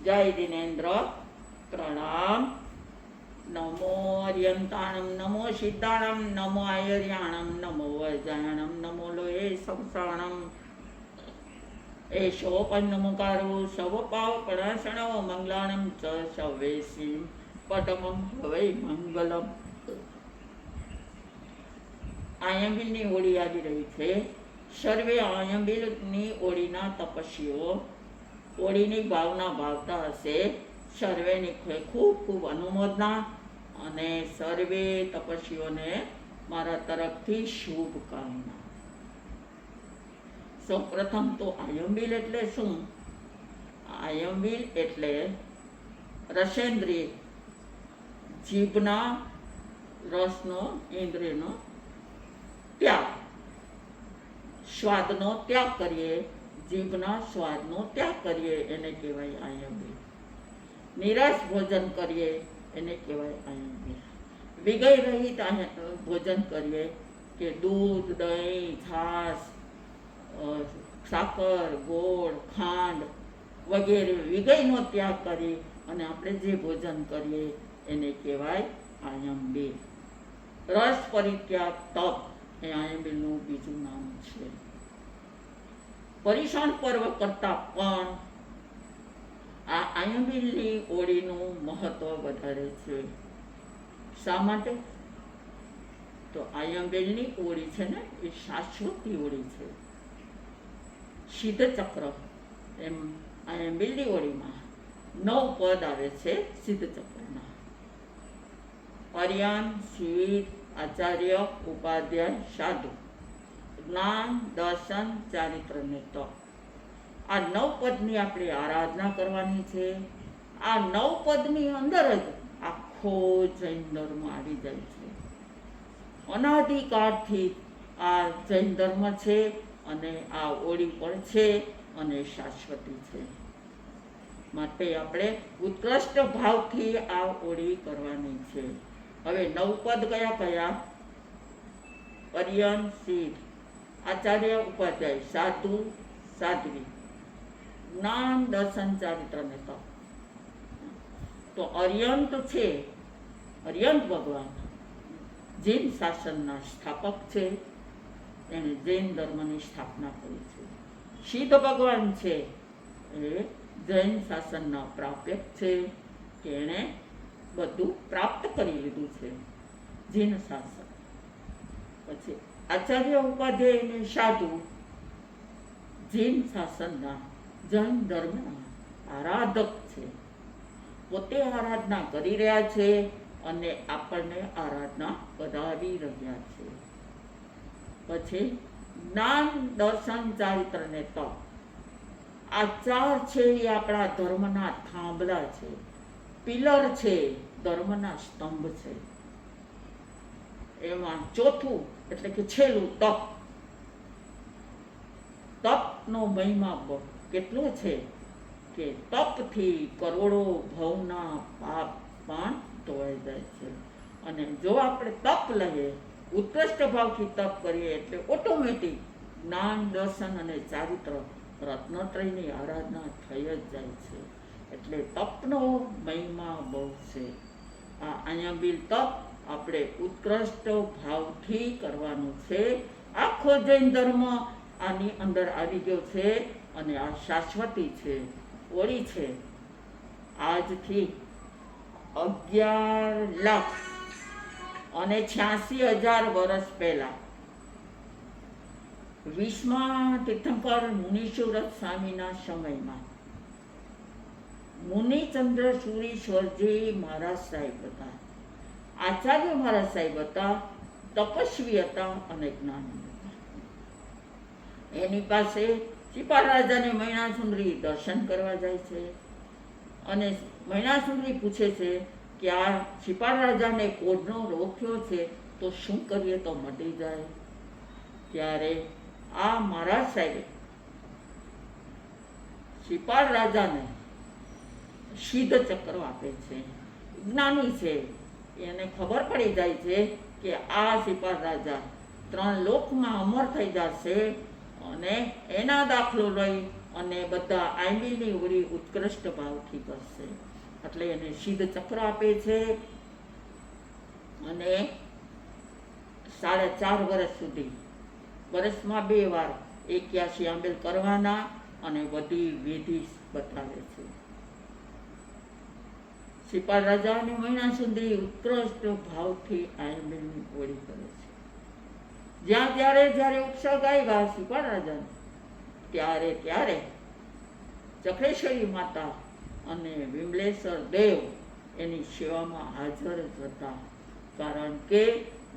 જય દિનેન્દ્ર પ્રણામ. નમો અર્યંતાણમ, નમો સિદ્ધાણમ, નમો આયર્યાણમ, નમો વૈજાયણમ, નમો લોહે સંસાણમ. એશોપન્નમુકારો શવપાવપણાસણો મંગલાણમ ચ સવેસીમ પટમમ હવૈ મંગલમ. આયંબિલની ઓળી આવી રહી છે. સર્વે આયંબિલની ઓળીના તપસ્વીઓ ઓળીની ભાવના ભાવતા હશે. સર્વેની ખૂબ ખૂબ અનુમોદના અને સર્વે તપસ્વીઓને મારા તરફથી શુભકામના. સૌ પ્રથમ તો આયંબિલ એટલે શું? આયંબિલ એટલે રસેન્દ્રિય, જીભના રસનો, ઇન્દ્રિયનો ત્યાગ, સ્વાદનો ત્યાગ કરીએ, જીભના સ્વાદનો ત્યાગ કરીએ એને કહેવાય આયંબિલ. નિરાશ ભોજન કરીએ એને કહેવાય આયંબિલ. વિગય રહિત ભોજન કરીએ કે દૂધ, દહીં, છાશ, સાકર, ગોળ, ખાંડ વગેરે વિગયનો ત્યાગ કરી અને આપણે જે ભોજન કરીએ એને કહેવાય આયંબિલ. રસ પરિત્યાગ તપ એ આયંબિલનું બીજું નામ છે. પરીક્ષણ પર્વ કરતાં પણ આ આયંબિલની ઓળીનું મહત્વ વધારે છે. શા માટે? તો આયંબિલની ઓળી છે ને એ શાશ્વતી ઓળી છે. સિદ્ધ ચક્ર એમ આયંબિલની ઓળીમાં 9 પદ આવે છે. સિદ્ધ ચક્રના અર્યન, શિવિર, આચાર્ય, ઉપાધ્યાય, સાધુ, જ્ઞાન, દર્શન, ચારિત્ર ને તપ. આ 9 પદની આપણે આરાધના કરવાની છે. આ 9 પદની અંદર જ આખો જૈન ધર્મ આવી જાય છે. અનાદિકાળથી આ જૈન ધર્મ છે અને આ ઓળી પણ છે અને શાશ્વતી છે. માટે આપણે ઉત્કૃષ્ટ ભાવથી આ ઓળી કરવાની છે. હવે 9 પદ કયા કયા? અર્યન, સિદ્ધ, આચાર્ય, ઉપાધ્યાય, સાધુ, સાધ્વી, જ્ઞાન, દર્શન, ચારિત્ર ને તપ. તો અર્યંત છે, અર્યંત ભગવાન જૈન શાસનના સ્થાપક છે. એણે જૈન ધર્મની સ્થાપના કરી છે. સિદ્ધ ભગવાન છે એ જૈન શાસનના પ્રાપ્યક છે કે એણે બધું પ્રાપ્ત કરી લીધું છે જૈન શાસન. પછી આચાર્ય, ઉપાધ્યાય અને સાધુ જૈન શાસનના, જૈન ધર્મના આરાધક છે. પોતે આરાધના કરી રહ્યા છે અને આપણને આરાધના કરાવી રહ્યા છે. પછી જ્ઞાન, દર્શન, ચારિત્ર ને તપ. આ 4 છે એ આપણા ધર્મના થાંભલા છે, પિલર છે, ધર્મના સ્તંભ છે. એમાં ચોથું એટલે કે છેલ્લું તપ. તપનો મહિમા કેટલો છે કે તપથી કરોડો ભવના પાપ પણ ધોવાઈ જાય છે. અને જો આપણે તપ લઈએ, ઉત્કૃષ્ટ ભાવથી તપ કરીએ એટલે ઓટોમેટિક જ્ઞાન, દર્શન અને ચારિત્ર રત્નત્રયની આરાધના થઈ જ જાય છે. એટલે તપનો મહિમા બહુ છે. આ આયંબિલ તપ આપણે ઉત્કૃષ્ટ ભાવથી કરવાનું છે. આખો જૈન ધર્મ આની અંદર આવી ગયો છે અને આ શાશ્વતી છે, ઓળી છે. આજથી 11,86,000 વર્ષ પહેલા 20મા તીર્થંકર મુનિસુરત સ્વામીના સમયમાં મુનિચંદ્ર સુરીશ્વરજી મહારાજ સાહેબ હતા. આચાર્ય મહારાજ સાહેબ હતા, તપસ્વી હતા અને જ્ઞાની હતા. એની પાસે સિપાલ રાજાને મૈણાસુંદરી દર્શન કરવા જાય છે અને મૈણાસુંદરી પૂછે છે કે આ સિપાલ રાજાને કોઢનો રોગ થયો છે તો શું કરીએ તો મટી જાય? ત્યારે આ મહારાજ સાહેબ સિપાલ રાજાને સિદ્ધ ચક્ર આપે છે. જ્ઞાની છે, એને ખબર પડી જાય છે કે આ સિપાલ રાજા 3 લોકમાં અમર થઈ જશે અને એના દાખલો લઈ અને બધા આંબીલની ઓળી ઉત્કૃષ્ટ ભાવથી કરશે. એટલે એને સિદ્ધ ચક્ર આપે છે અને 4.5 વર્ષ સુધી, વર્ષમાં 2 વાર 81 આંબેલ કરવાના અને બધી વિધિ બતાવે છે. શ્રીપાલ રાજા અને મહિના સુધી ઉત્કૃષ્ટ ભાવથી આંબેલની ઓળી કરે છે. જ્યાં જ્યારે ઉપસર્ગ આવ્યા શ્રીપાલ રાજાને ત્યારે ચક્રેશ્વરી માતા અને વિમલેશ્વર દેવ એની સેવામાં હાજર જ હતા, કારણ કે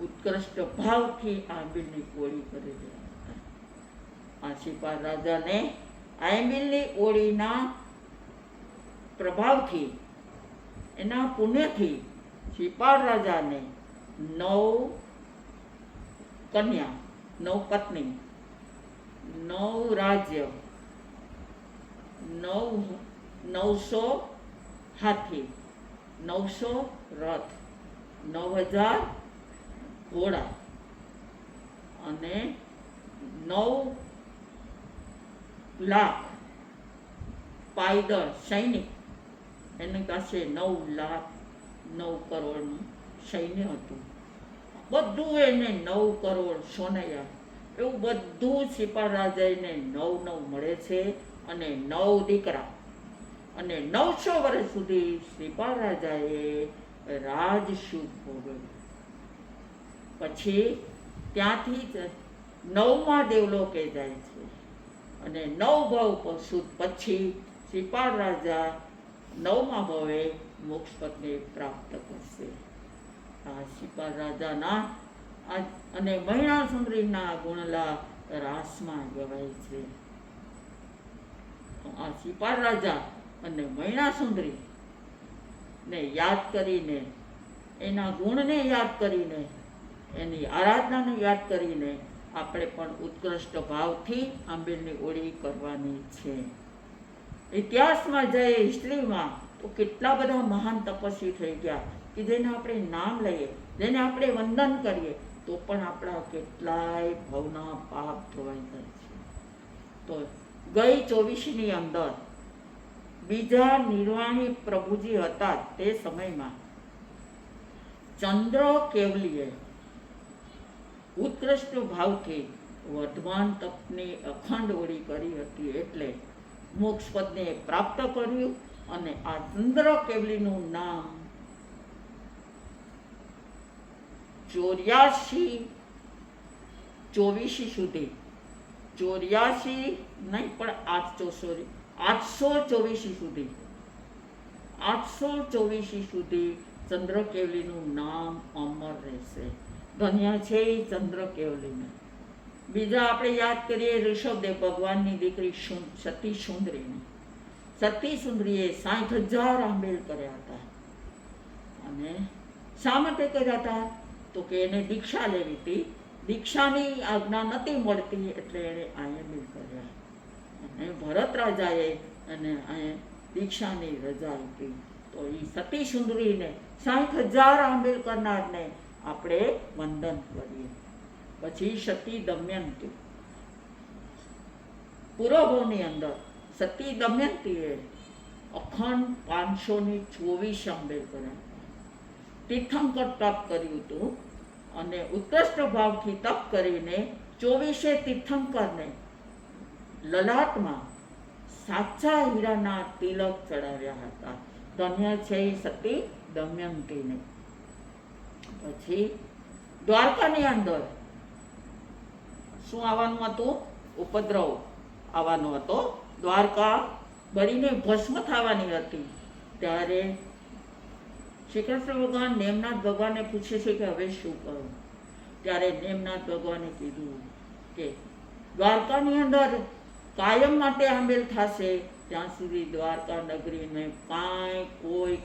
ઉત્કૃષ્ટ ભાવથી આંબીલની ઓળી કરી રહ્યા હતા. આ શ્રીપાલ રાજાને આંબીલની ઓળીના પ્રભાવથી, એના પુણ્યથી શ્રીપાલ રાજાને 9 કન્યા, 9 પત્ની, 9 રાજ્ય, 900 હાથી, 900 રથ, 9000 ઘોડા અને 9 લાખ પાયદળ સૈનિક. એની પાસે 9 લાખ 9 કરોડનું સૈન્ય હતું. બધું એને 9 કરોડ સોનૈયા, એવું બધું શ્રીપાલ રાજાને 9 મળે છે અને 9 દીકરા. અને 900 વર્ષ સુધી શ્રીપાલ રાજાએ રાજસુખ ભોગવ્યું. પછી ત્યાંથી જ 9મા દેવલોકે જાય છે અને 9 ભાવ પછી શ્રીપાલ રાજા 9મા ભાવે મોક્ષ પદને પ્રાપ્ત કરશે. આ શ્રીપાલ રાજાના અને મહિણા સુંદરીના ગુણલા રાસમાં ગવાય છે. આ શ્રીપાલ રાજા અને મહિણા સુંદરી ને યાદ કરીને, એના ગુણને યાદ કરીને, એની આરાધનાને યાદ કરીને આપણે પણ ઉત્કૃષ્ટ ભાવથી આંબેલની ઓળી કરવાની છે. ઇતિહાસમાં જઈએ, હિસ્ટ્રીમાં, તો કેટલા બધા મહાન તપસ્વી થઈ ગયા કે જેને આપણે નામ લઈએ, જેને આપણે વંદન કરીએ તો પણ આપણા કેટલાય ભવના પાપ ધોવાઈ જાય છે. તો ગઈ 24ની અંદર બીજા નિર્વાણી પ્રભુજી હતા તે સમયમાં ચંદ્ર કેવલીએ ઉત્કૃષ્ટ ભાવથી વર્ધમાન તપની અખંડ ઓળી કરી હતી, એટલે મોક્ષ પદને પ્રાપ્ત કર્યું. અને આ ચંદ્ર કેવલીનું નામ 84 સુધી, 84 નહીં પણ 824 સુધી, 824 સુધી ચંદ્ર કેવલીનું નામ અમર રહેશે. ધન્ય છે એ ચંદ્ર કેવલીને. બીજા આપણે યાદ કરીએ ઋષભદેવ ભગવાનની દીકરી સતી સુંદરીને. સતી સુંદરીએ 60,000 આંબેલ કર્યા હતા. અને શા માટે કર્યા હતા? તો કે એને દીક્ષા લેવી હતી. દીક્ષાની આજ્ઞા નથી મળતી એટલે એણે આંબેલ કર્યા. અને ભરત રાજાએ અને દીક્ષાની રજા આપી. તો એ સતી સુંદરીને 60,000 આંબેલ કરનારને આપણે વંદન કરીએ. પછી સતી દમયંતી, પૂર્વભવની અંદર સતી દમયંતીએ અખંડ 524 આંબેલ કર્યા. તીર્થંકર તપ કર્યું હતું અને ઉત્કૃષ્ટ ભાવથી તપ કરીને 24 તીર્થંકરને લલાટમાં સાચા હીરાના તિલક ચડાવ્યા હતા. ધન્ય છે સતી દમયંતીને. પછી દ્વારકાની અંદર શું આવવાનું હતું? ઉપદ્રવ આવવાનો હતો. દ્વારકા બળીને ભસ્મ થવાની હતી. ત્યારે શ્રી કૃષ્ણ ભગવાન નેમનાથ ભગવાનને પૂછે છે કે હવે શું કરું? ત્યારે નેમનાથ ભગવાને કીધું કે દ્વારકાની અંદર કાયમ માટે આંબેલ થશે ત્યાં સુધી દ્વારકા નગરીને કાંઈ કોઈ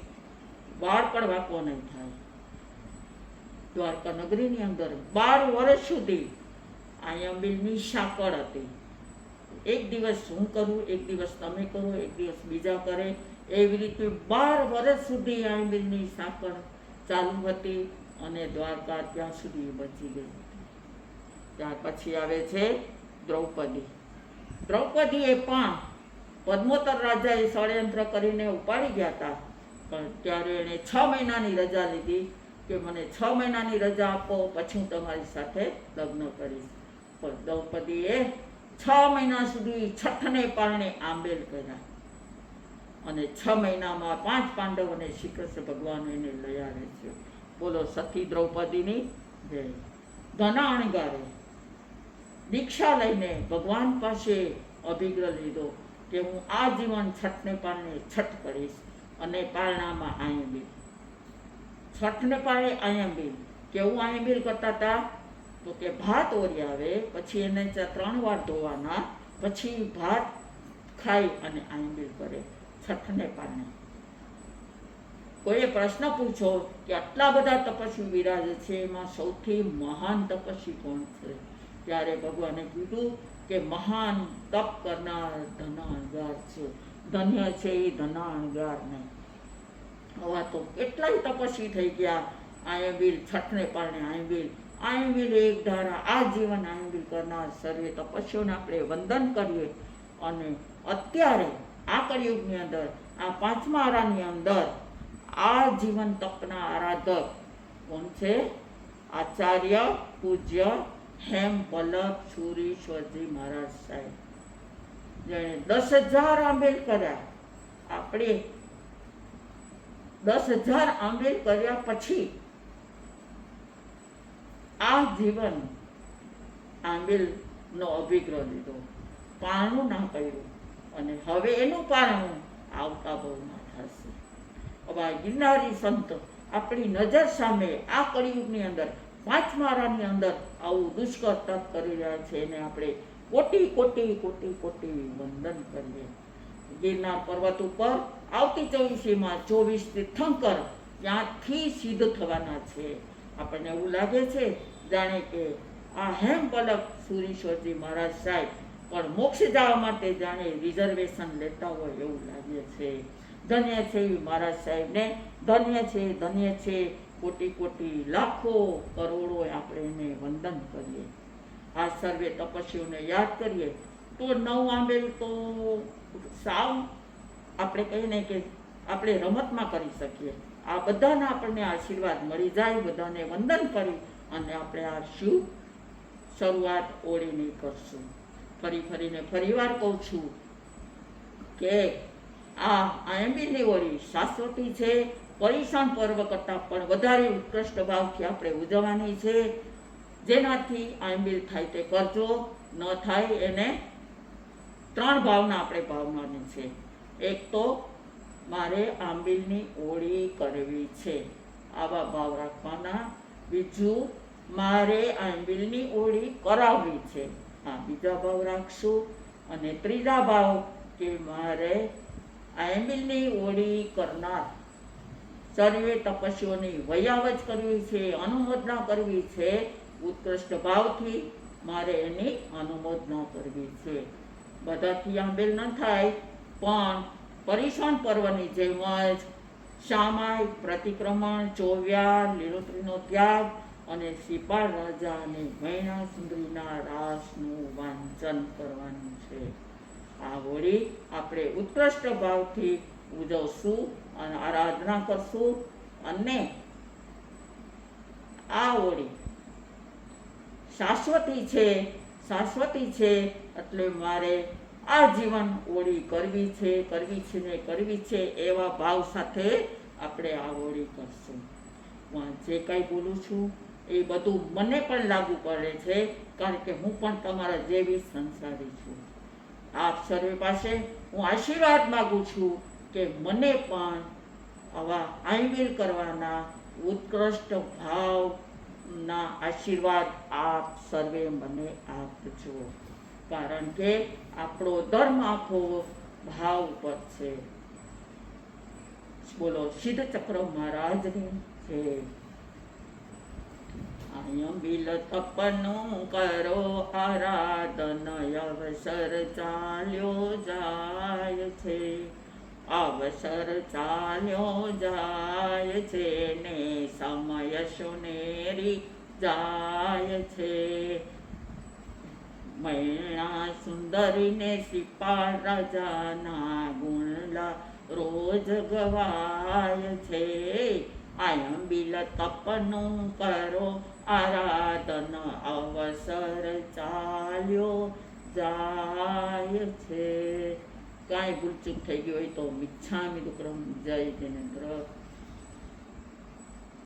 વાળ પણ વાંકો નહીં થાય. દ્વારકા નગરીની અંદર 12 વર્ષ સુધી આ આંબેલની સાંકળ હતી. એક દિવસ હું કરું, એક દિવસ તમે કરો, એક દિવસ બીજા કરે, એવી રીતે 12 વર્ષ સુધી આંબેલની સાંકળ ચાલુ હતી અને દ્વારકા ત્યાં સુધી બચી ગઈ હતી. ત્યાર પછી આવે છે દ્રૌપદી. દ્રૌપદીએ પણ પદ્મોતર રાજાએ ષડયંત્ર કરીને ઉપાડી ગયા હતા, પણ ત્યારે એણે 6 મહિનાની રજા લીધી કે મને 6 મહિનાની રજા આપો, પછી હું તમારી સાથે લગ્ન કરીશ. પણ દ્રૌપદીએ 6 મહિના સુધી છઠ્ઠને પારણે આંબેલ કર્યા, અને 6 મહિનામાં 5 પાંડવ અને શ્રી કૃષ્ણ ભગવાન એને લઈ આવે છે. બોલો સતી દ્રૌપદીની જય. ઘણા અણગારે દીક્ષા લઈને ભગવાન પાસે અભિગ્રહ લીધો કે હું આ જીવન છઠને પારણે છઠ કરીશ, અને પારણામાં આયંબિલ. છઠને પારણે આયંબિલ કેવું આયંબિલ કરતા હતા? તો કે ભાત ઓરી આવે, પછી એને 3 વાર ધોવાના, પછી ભાત ખાઈ અને આયંબિલ કરે છઠને પારણે. કોઈએ પ્રશ્ન પૂછો કે આટલા બધા તપસ્વી બિરાજે છે, એમાં સૌથી મહાન તપસ્વી કોણ છે? ત્યારે ભગવાને કીધું કે મહાન તપ કરનાર ધનાણગાર છે. ધન્ય છે એ ધનાણગારને. આવા તો કેટલાય તપસ્વી થઈ ગયા. આયંબિલ છઠને પારણે આયંબિલ, આયંબિલ એક ધારા આજીવન આયંબિલ કરનાર સર્વે તપસ્વીઓને આપણે વંદન કરીએ. અને અત્યારે આ કળિયુગની અંદર, આ 5મા આરાની અંદર આ જીવન તપના આરાધક કોણ છે? આચાર્ય પૂજ્ય હેમ પલક સુરીશ્વરજી મહારાજ સાહેબ, જેણે 10,000 આંબેલ કર્યા. આપણે 10,000 આંબેલ કર્યા પછી આ જીવન આંબેલનો અભિગ્રહ લીધો, પારણું ના કર્યું, અને હવે એનું પારણું આવતા બહુમાં થશે. હવે ગિરનારી સંત આપણી નજર સામે આ કળિયુગની અંદર 5મા આરાની અંદર આવું દુષ્કર તપ કરી રહ્યા છે, એને આપણે કોટી કોટી કોટી કોટી વંદન કરીએ. ગિરનાર પર્વત ઉપર આવતી 24મીમાં 24 તીર્થંકર ત્યાંથી સિદ્ધ થવાના છે. આપણને એવું લાગે છે જાણે કે આ હેમ પલક સુરીશ્વરજી મહારાજ સાહેબ પણ મોક્ષ જવા માટે જાણે રિઝર્વેશન લેતા હોય એવું લાગે છે. ધન્ય છે મહારાજ સાહેબને, ધન્ય છે, ધન્ય છે. કોટી કોટી લાખો કરોડો આપણે એને વંદન કરીએ. આ સર્વે તપસ્વીઓને યાદ કરીએ તો 9 આંબેલ તો સાવ આપણે કહીને કે આપણે રમતમાં કરી શકીએ. આ બધાના આપણને આશીર્વાદ મળી જાય. બધાને વંદન કરી અને આપણે આ શુભ શરૂઆત ઓળીની કરશું. ફરીને ફરીવાર કહું છું કે આ આયંબિલની ઓળી શાશ્વતી છે. પરીક્ષણ પર્વ કરતાં પણ વધારે ઉત્કૃષ્ટ ભાવથી આપણે ઉજવવાની છે. જેનાથી આયંબિલ થાય તે કરજો, ન થાય એને 3 ભાવના આપણે ભાવવાની છે. એક તો મારે આંબિલની ઓળી કરવી છે, આવા ભાવ રાખવાના. બીજું મારે આંબિલની ઓળી કરાવવી છે, આ બીજા ભાવ રાખશું. અને ત્રીજા ભાવ કે મારે આંબિલની ઓળી કરનાર સર્વે તપસ્વીઓની વયાવચ કરવી છે, અનુમોદના કરવી છે. ઉત્કૃષ્ટ ભાવથી મારે એની અનુમોદના કરવી છે. બધાથી આંબેલ ન થાય, પણ પરીક્ષણ પર્વની જેમ જ શામાય, પ્રતિક્રમણ, ચોવ્યાર, લીલોતરીનો ત્યાગ અને શ્રીપાળ રાજા અને મૈણા સુંદરીના રાસનું વાંચન કરવાનું છે. આ હોળી આપણે ઉત્કૃષ્ટ ભાવથી ઉજવશું અને આરાધના કરશું. અને આ હોળી શાશ્વતી છે, એટલે મારે આ જીવન હોળી કરવી છે એવા ભાવ સાથે આપણે આ હોળી કરશું. જે કંઈ બોલું છું એ બધું મને પણ લાગુ પડે છે, કારણ કે હું પણ તમારા જેવી સંસારી છું. આપ સર્વે પાસે હું આશીર્વાદ માગું છું કે મને પણ આવા આંબિલ કરવાના ઉત્કૃષ્ટ ભાવના આશીર્વાદ આપ સર્વે મને આપજો. કારણ કે આપણો ધર્મ આખો ભાવ ઉપર છે. બોલો સિદ્ધ ચક્ર મહારાજની જય. આયંબિલ તપનું કરો આરાધન, અવસર ચાલ્યો જાય છે, અવસર ચાલ્યો જાય છે ને સમય સુનેરી જાય છે. મૈણા સુંદરીને સિપાળ રાજાના ગુણલા રોજ ગવાય છે. આયંબિલ તપનું કરો આરાધન અવસર ચાલ્યો જાય છે. કાંઈ ભૂલચૂક થઈ ગઈ હોય તો મિચ્છામિ દુક્કડમ. જય જિનેન્દ્ર.